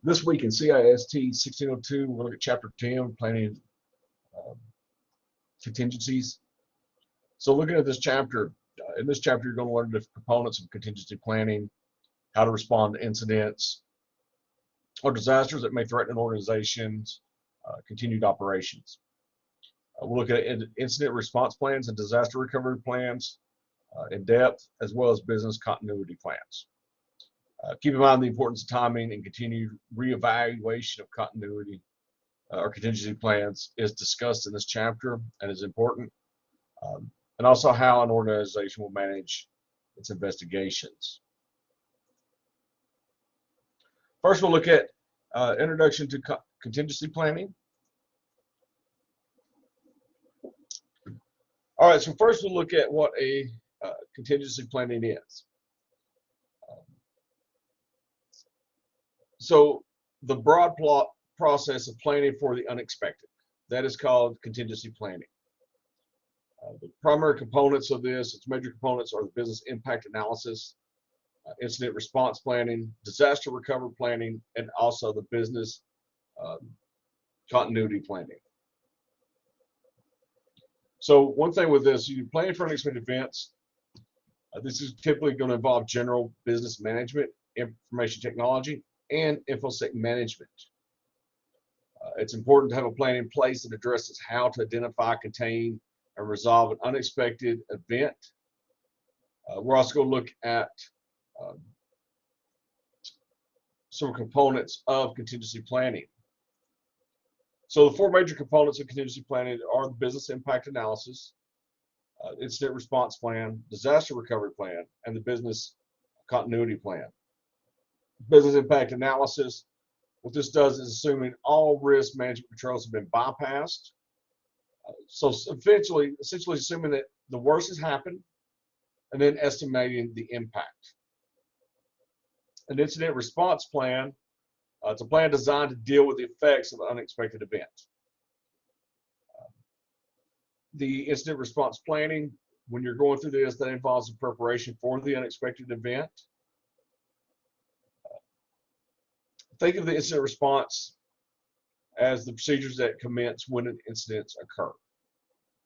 This week in CIST 1602, we're looking at Chapter 10, Planning Contingencies. So looking at this chapter, in this chapter you're going to learn the components of contingency planning, how to respond to incidents or disasters that may threaten an organization's continued operations. We'll look at incident response plans and disaster recovery plans in depth, as well as business continuity plans. Keep in mind the importance of timing and continued reevaluation of continuity or contingency plans is discussed in this chapter and is important, and also how an organization will manage its investigations. First, we'll look at introduction to contingency planning. All right, so first we'll look at what a contingency planning is. So the broad process of planning for the unexpected, that is called contingency planning. The primary components of this, its major components, are the business impact analysis, incident response planning, disaster recovery planning, and also the business continuity planning. So one thing with this, you're planning for unexpected events. This is typically going to involve general business management, information technology, and InfoSec management. It's important to have a plan in place that addresses how to identify, contain, and resolve an unexpected event. We're also going to look at some components of contingency planning. So the four major components of contingency planning are the business impact analysis, incident response plan, disaster recovery plan, and the business continuity plan. Business impact analysis, what this does is assuming all risk management controls have been bypassed. So essentially assuming that the worst has happened and then estimating the impact. An incident response plan, it's a plan designed to deal with the effects of an unexpected event. The incident response planning, when you're going through this, that involves the preparation for the unexpected event. Think of the incident response as the procedures that commence when an incident occurs.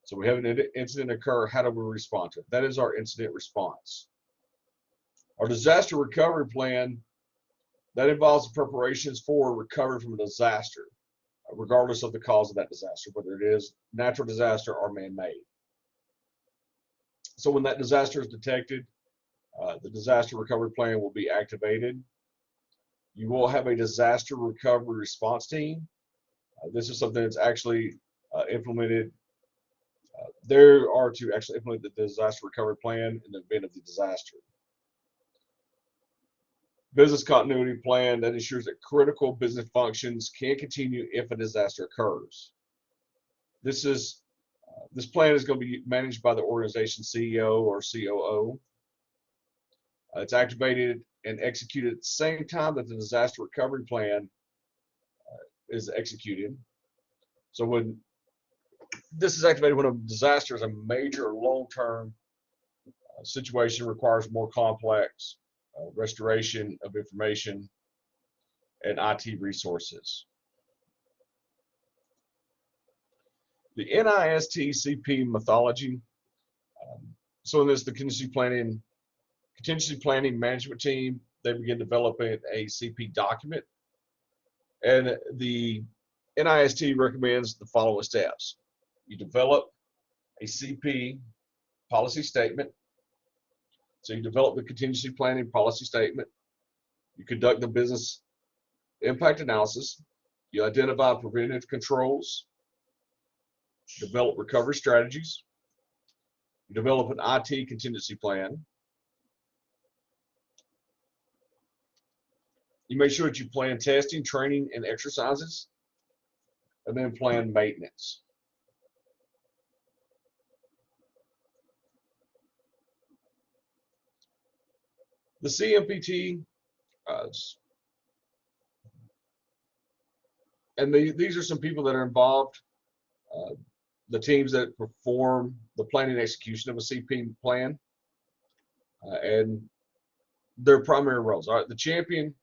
So we have an incident occur, how do we respond to it? That is our incident response. Our disaster recovery plan, that involves the preparations for recovery from a disaster, regardless of the cause of that disaster, whether it is natural disaster or man-made. So when that disaster is detected, the disaster recovery plan will be activated. You will have a disaster recovery response team. This is something that's actually implemented. They are to actually implement the disaster recovery plan in the event of the disaster. Business continuity plan, that ensures that critical business functions can continue if a disaster occurs. This plan is going to be managed by the organization CEO or COO. It's activated and executed at the same time that the disaster recovery plan is executed. So when this is activated when a disaster is a major long-term situation, requires more complex restoration of information and IT resources. The NIST CP methodology. So in this, the contingency planning management team, they begin developing a CP document, and the NIST recommends the following steps. You develop a CP policy statement. So you develop the contingency planning policy statement. You conduct the business impact analysis. You identify preventative controls. Develop recovery strategies. You develop an IT contingency plan. You make sure that you plan testing, training, and exercises, and then plan maintenance. The CMPT, and these are some people that are involved, the teams that perform the planning and execution of a CP plan, and their primary roles. All right, the champion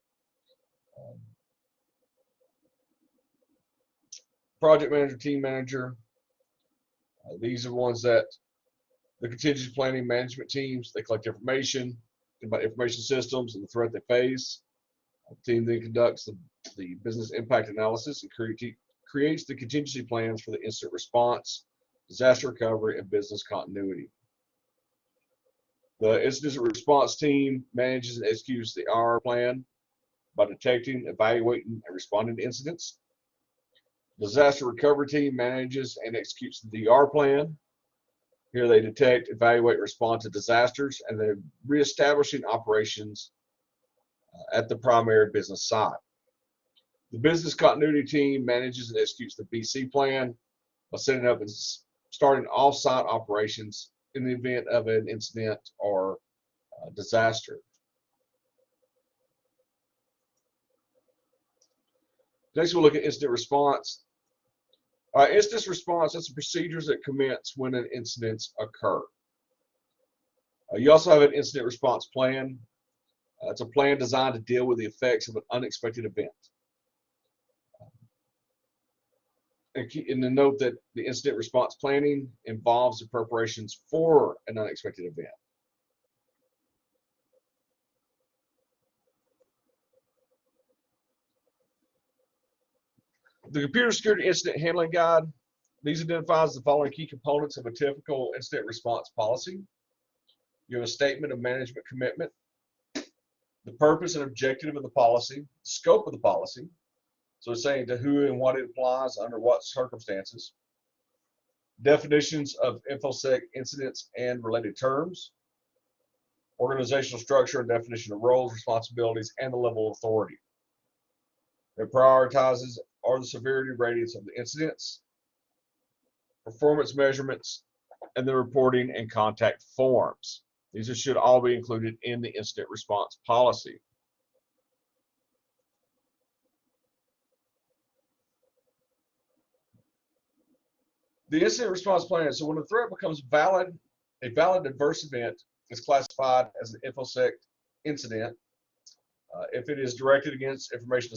project manager, team manager. These are ones that the contingency planning management teams, they collect information about information systems and the threat they face. The team then conducts the business impact analysis and creates the contingency plans for the incident response, disaster recovery, and business continuity. The incident response team manages and executes the IR plan by detecting, evaluating, and responding to incidents. The disaster recovery team manages and executes the DR plan. Here they detect, evaluate, respond to disasters, and they're reestablishing operations at the primary business site. The business continuity team manages and executes the BC plan by setting up and starting off-site operations in the event of an incident or disaster. Next, we'll look at incident response. Incident response, that's the procedures that commence when an incident occurs. You also have an incident response plan. It's a plan designed to deal with the effects of an unexpected event. And to note that the incident response planning involves the preparations for an unexpected event. The Computer Security Incident Handling Guide, these identifies the following key components of a typical incident response policy. You have a statement of management commitment, the purpose and objective of the policy, the scope of the policy, so it's saying to who and what it applies, under what circumstances, definitions of InfoSec incidents and related terms, organizational structure and definition of roles, responsibilities, and the level of authority. It prioritizes are the severity ratings of the incidents, performance measurements, and the reporting and contact forms. These should all be included in the incident response policy. The incident response plan, so when a threat becomes valid, a valid adverse event is classified as an InfoSec incident. If it is directed against information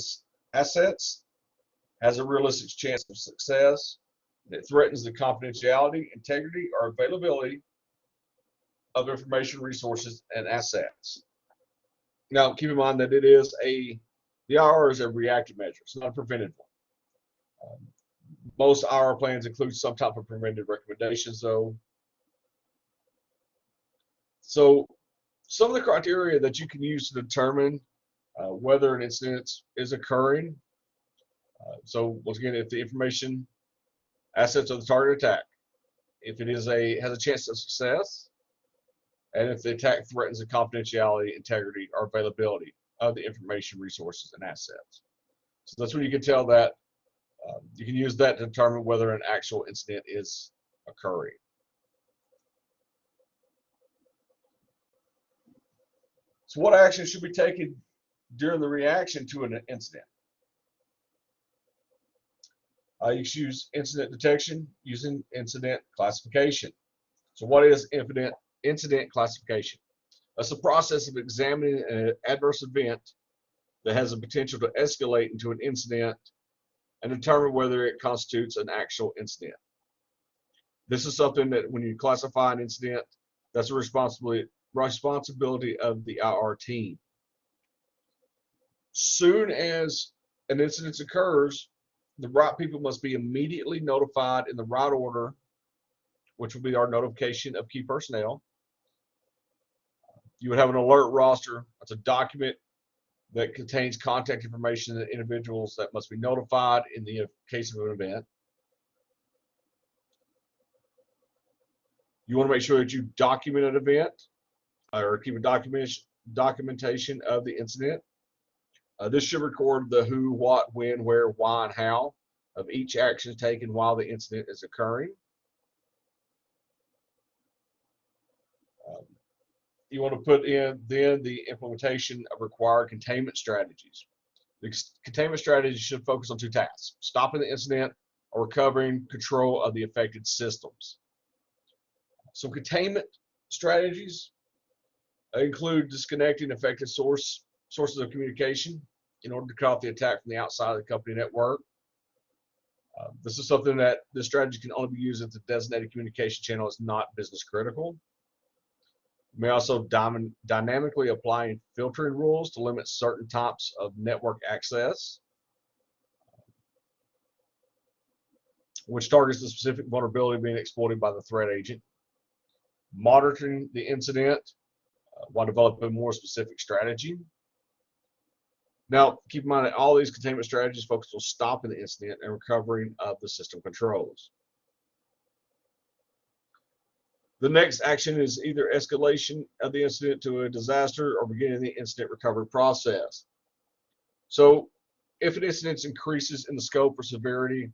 assets, has a realistic chance of success, and it threatens the confidentiality, integrity, or availability of information, resources, and assets. Now, keep in mind that the IR is a reactive measure. It's not a preventive one. Most IR plans include some type of preventive recommendations, though. So, some of the criteria that you can use to determine whether an incident is occurring. So, once again, if the information assets of the target attack, if it has a chance of success, and if the attack threatens the confidentiality, integrity, or availability of the information, resources, and assets. So that's when you can tell that you can use that to determine whether an actual incident is occurring. So what action should be taken during the reaction to an incident? You should use incident detection using incident classification. So what is incident classification? That's the process of examining an adverse event that has the potential to escalate into an incident and determine whether it constitutes an actual incident. This is something that when you classify an incident, that's a responsibility of the IR team. Soon as an incident occurs, the right people must be immediately notified in the right order, which will be our notification of key personnel. You would have an alert roster. That's a document that contains contact information of individuals that must be notified in the case of an event. You want to make sure that you document an event or keep a documentation of the incident. This should record the who, what, when, where, why, and how of each action taken while the incident is occurring. You want to put in then the implementation of required containment strategies. The containment strategy should focus on two tasks: stopping the incident or recovering control of the affected systems. So containment strategies include disconnecting affected sources of communication in order to cut off the attack from the outside of the company network. This is something that this strategy can only be used if the designated communication channel is not business critical. You may also dynamically apply filtering rules to limit certain types of network access, which targets the specific vulnerability being exploited by the threat agent. Monitoring the incident while developing a more specific strategy. Now, keep in mind that all these containment strategies focus on stopping the incident and recovering of the system controls. The next action is either escalation of the incident to a disaster or beginning the incident recovery process. So, if an incident increases in the scope or severity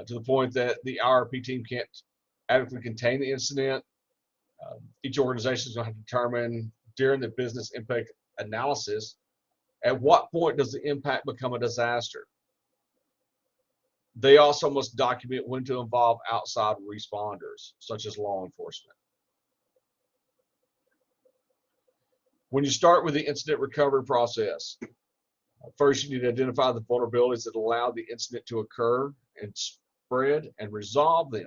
to the point that the IRP team can't adequately contain the incident, each organization is going to have to determine during the business impact analysis at what point does the impact become a disaster. They also must document when to involve outside responders, such as law enforcement. When you start with the incident recovery process, first you need to identify the vulnerabilities that allow the incident to occur and spread and resolve them.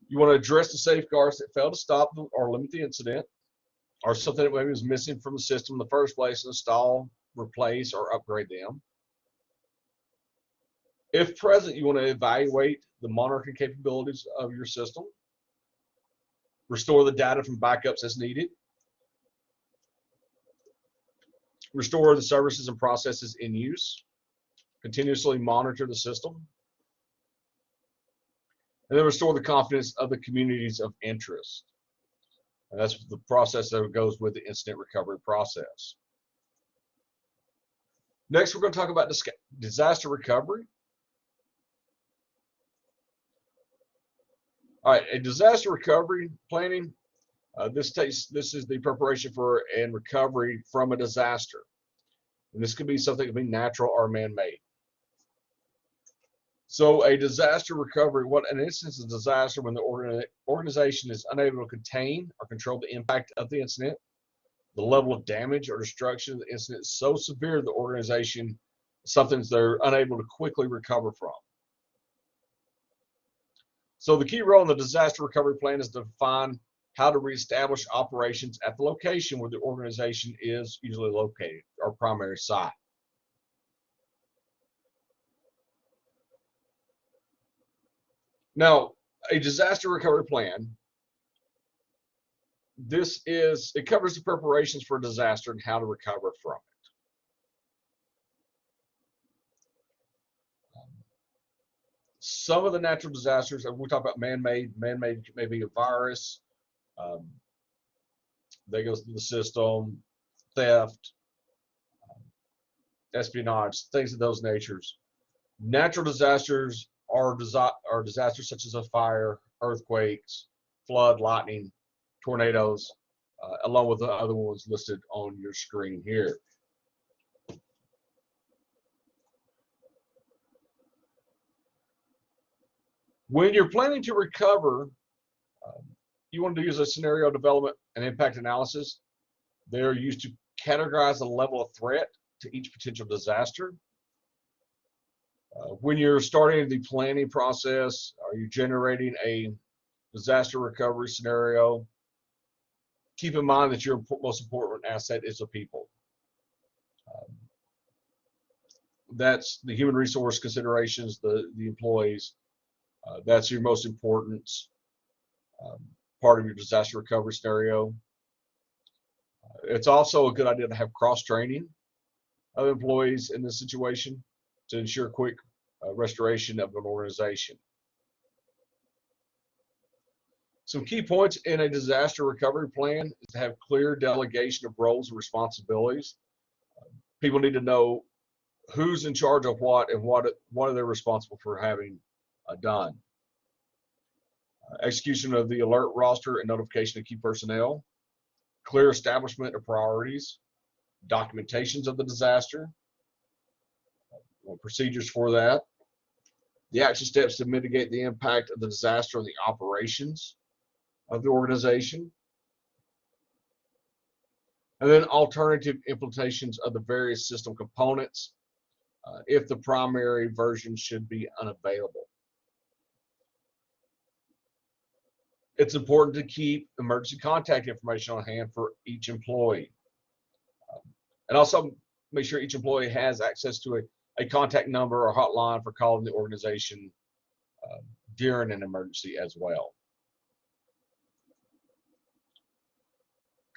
You want to address the safeguards that fail to stop or limit the incident, or something that maybe was missing from the system in the first place, install, replace, or upgrade them. If present, you want to evaluate the monitoring capabilities of your system, restore the data from backups as needed, restore the services and processes in use, continuously monitor the system, and then restore the confidence of the communities of interest. And that's the process that goes with the incident recovery process. Next, we're going to talk about disaster recovery. All right, a disaster recovery planning. This is the preparation for and recovery from a disaster. And this could be something that could be natural or man-made. So a disaster recovery, what an instance of disaster when the organization is unable to contain or control the impact of the incident. The level of damage or destruction of the incident is so severe the organization, something they're unable to quickly recover from. So the key role in the disaster recovery plan is to define how to reestablish operations at the location where the organization is usually located, or primary site. Now, a disaster recovery plan, it covers the preparations for a disaster and how to recover from it. Some of the natural disasters, and we talk about man-made may be a virus, that goes through the system, theft, espionage, things of those natures. Natural disasters are disasters such as a fire, earthquakes, flood, lightning, tornadoes, along with the other ones listed on your screen here. When you're planning to recover, you want to use a scenario development and impact analysis. They're used to categorize the level of threat to each potential disaster. When you're starting the planning process, are you generating a disaster recovery scenario? Keep in mind that your most important asset is the people. That's the human resource considerations, the employees. That's your most important part of your disaster recovery scenario. It's also a good idea to have cross-training of employees in this situation to ensure quick restoration of an organization. Some key points in a disaster recovery plan is to have clear delegation of roles and responsibilities. People need to know who's in charge of what and what are they responsible for having done. Execution of the alert roster and notification of key personnel, clear establishment of priorities, documentations of the disaster, procedures for that, the action steps to mitigate the impact of the disaster on the operations of the organization, and then alternative implementations of the various system components, if the primary version should be unavailable. It's important to keep emergency contact information on hand for each employee. And also make sure each employee has access to a contact number or hotline for calling the organization during an emergency as well.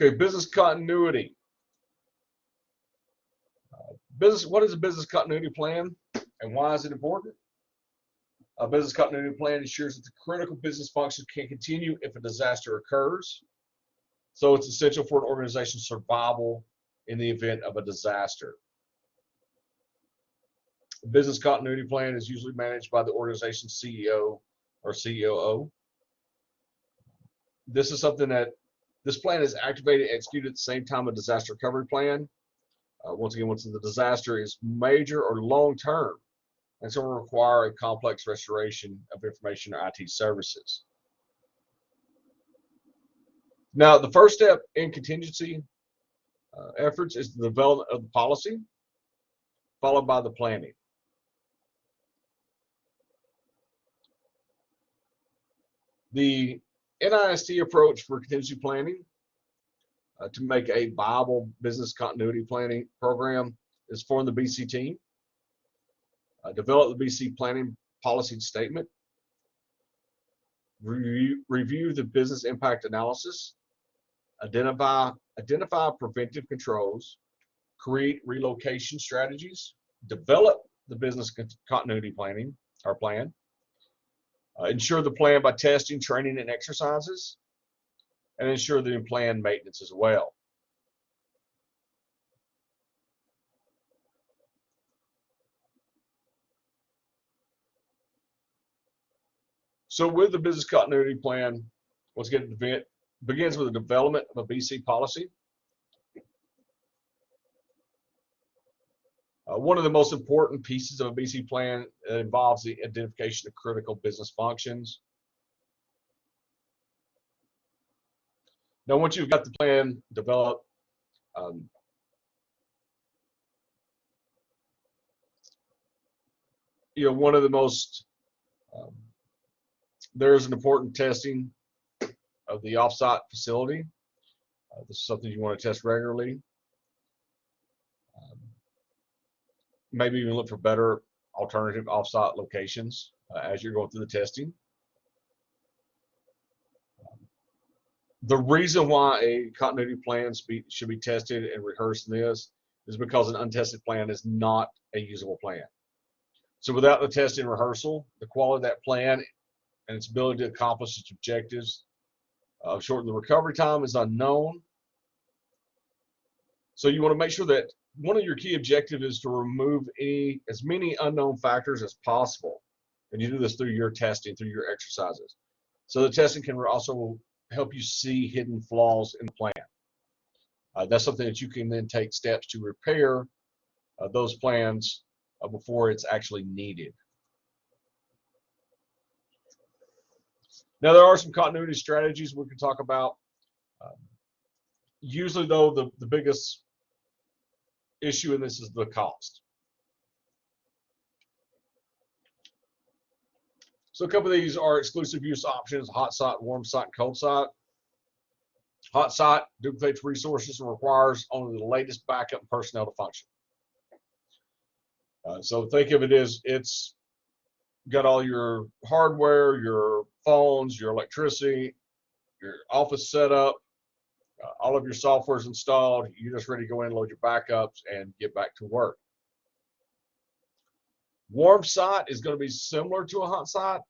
Okay, business continuity. What is a business continuity plan and why is it important? A business continuity plan ensures that the critical business functions can continue if a disaster occurs. So it's essential for an organization's survival in the event of a disaster. A business continuity plan is usually managed by the organization's CEO or COO. This is something that this plan is activated and executed at the same time a disaster recovery plan. Once again, once the disaster is major or long-term, and so will require a complex restoration of information or IT services. Now, the first step in contingency efforts is the development of the policy, followed by the planning. The NIST approach for contingency planning to make a viable business continuity planning program is form the BC team, develop the BC planning policy statement, review the business impact analysis, identify preventive controls, create relocation strategies, develop the business continuity planning or plan, ensure the plan by testing, training, and exercises, and ensure the plan maintenance as well. So with the business continuity plan, once again, it begins with the development of a BC policy. One of the most important pieces of a BC plan involves the identification of critical business functions. Now, once you've got the plan developed, one of the most, there's an important testing of the offsite facility. This is something you want to test regularly. Maybe even look for better alternative offsite locations as you're going through the testing. The reason why a continuity plan should be tested and rehearsed in this is because an untested plan is not a usable plan. So without the testing and rehearsal, the quality of that plan and its ability to accomplish its objectives of shorten the recovery time is unknown. So you want to make sure that one of your key objectives is to remove as many unknown factors as possible. And you do this through your testing, through your exercises. So the testing can also help you see hidden flaws in the plan. That's something that you can then take steps to repair those plans before it's actually needed. Now, there are some continuity strategies we can talk about. Usually, though, the biggest issue in this is the cost. So a couple of these are exclusive use options: hot site, warm site, cold site. Hot site duplicates resources and requires only the latest backup personnel to function. So think of it as it's got all your hardware, your phones, your electricity, your office setup, all of your software is installed. You're just ready to go in, load your backups, and get back to work. Warm site is going to be similar to a hot site.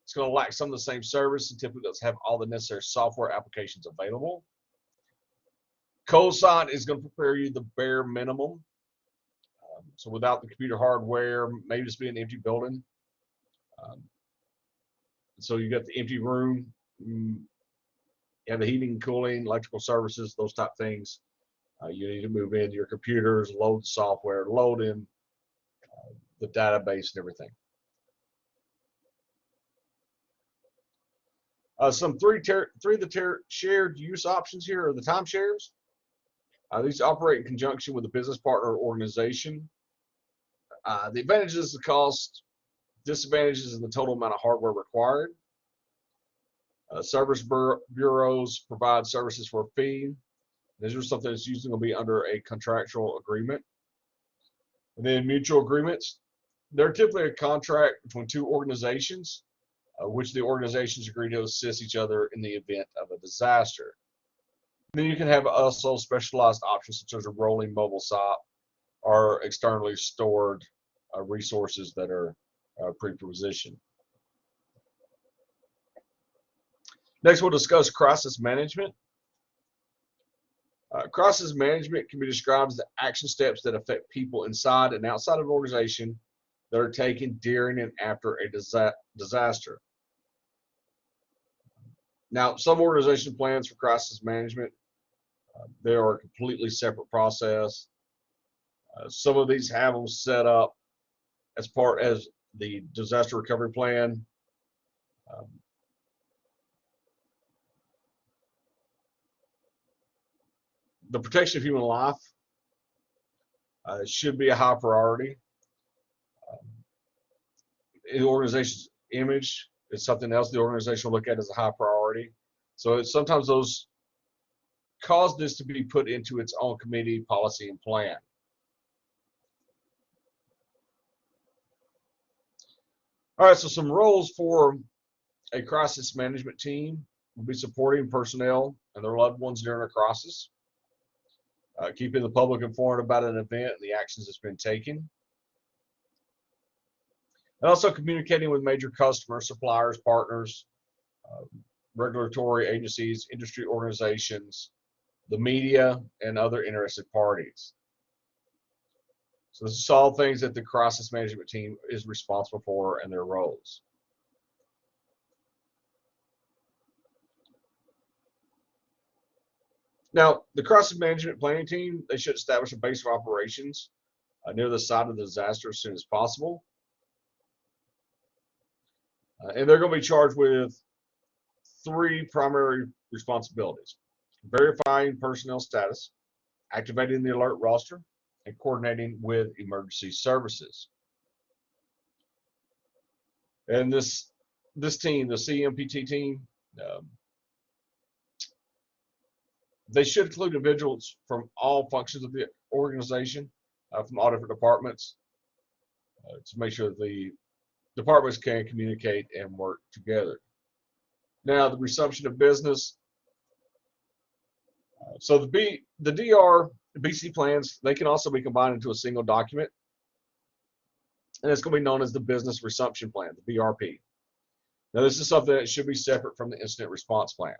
It's going to lack some of the same service and typically doesn't have all the necessary software applications available. Cold site is going to prepare you the bare minimum. So without the computer hardware, maybe just be an empty building. So you got the empty room, you have the heating and cooling, electrical services, those type things. You need to move in your computers, load the software, load in the database and everything. Some three of the shared use options here are the timeshares. These operate in conjunction with a business partner or organization. The advantages is the cost, disadvantages is the total amount of hardware required. Service bureaus provide services for a fee. These are something that's usually going to be under a contractual agreement. And then mutual agreements. They're typically a contract between two organizations, which the organizations agree to assist each other in the event of a disaster. And then you can have also specialized options such as a rolling mobile SOP or externally stored resources that are pre-positioned. Next, we'll discuss crisis management. Crisis management can be described as the action steps that affect people inside and outside of an organization that are taken during and after a disaster. Now, some organization plans for crisis management, they are a completely separate process. Some of these have them set up as part as the disaster recovery plan. The protection of human life should be a high priority. The organization's image is something else the organization will look at as a high priority. So sometimes those cause this to be put into its own committee, policy, and plan. All right, so some roles for a crisis management team will be supporting personnel and their loved ones during a crisis, keeping the public informed about an event and the actions that's been taken, and also communicating with major customers, suppliers, partners, regulatory agencies, industry organizations, the media, and other interested parties. So this is all things that the crisis management team is responsible for and their roles. Now, the crisis management planning team, they should establish a base of operations near the site of the disaster as soon as possible. And they're going to be charged with three primary responsibilities: verifying personnel status, activating the alert roster, and coordinating with emergency services. And this team, the CMPT team, they should include individuals from all functions of the organization, from all different departments, to make sure that the departments can communicate and work together. Now, the resumption of business. So the DR, BC plans, they can also be combined into a single document, and it's going to be known as the Business Resumption Plan, the BRP. Now, this is something that should be separate from the Incident Response Plan.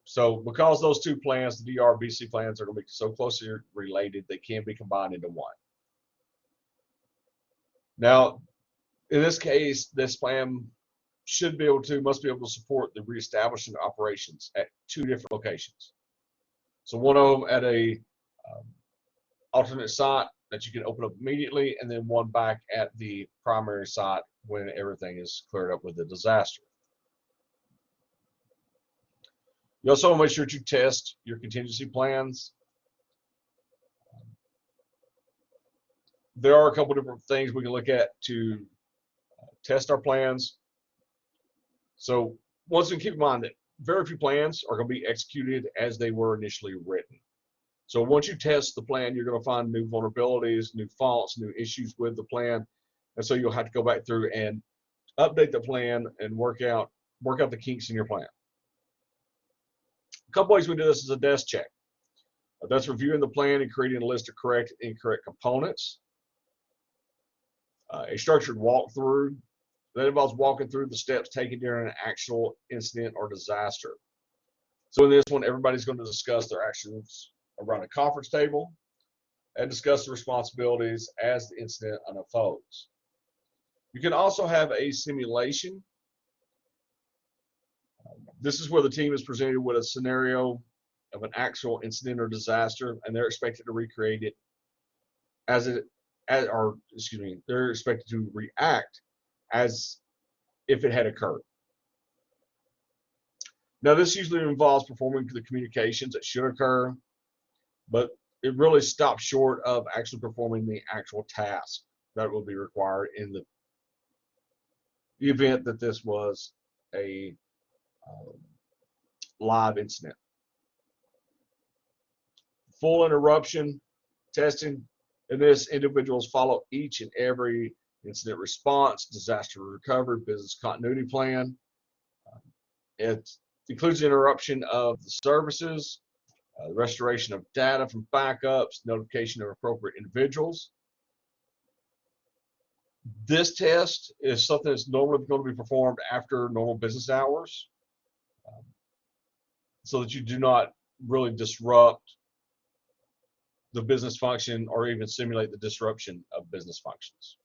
So because those two plans, the DR, BC plans, are going to be so closely related, they can be combined into one. Now, in this case, this plan must be able to support the reestablishment operations at two different locations. So one of them at a alternate site that you can open up immediately, and then one back at the primary site when everything is cleared up with the disaster. You also want to make sure that you test your contingency plans. There are a couple different things we can look at to test our plans. So once again, keep in mind that very few plans are going to be executed as they were initially written. So once you test the plan, you're going to find new vulnerabilities, new faults, new issues with the plan, and so you'll have to go back through and update the plan and work out the kinks in your plan. A couple ways we do this is a desk check. That's reviewing the plan and creating a list of correct and incorrect components. A structured walkthrough. That involves walking through the steps taken during an actual incident or disaster. So in this one, everybody's going to discuss their actions around a conference table and discuss the responsibilities as the incident unfolds. You can also have a simulation. This is where the team is presented with a scenario of an actual incident or disaster, and they're expected to recreate it they're expected to react as if it had occurred. Now, this usually involves performing the communications that should occur, but it really stops short of actually performing the actual task that will be required in the event that this was a live incident. Full interruption testing. In this, individuals follow each and every incident response, disaster recovery, business continuity plan. It includes the interruption of the services, restoration of data from backups, notification of appropriate individuals. This test is something that's normally going to be performed after normal business hours, so that you do not really disrupt the business function or even simulate the disruption of business functions.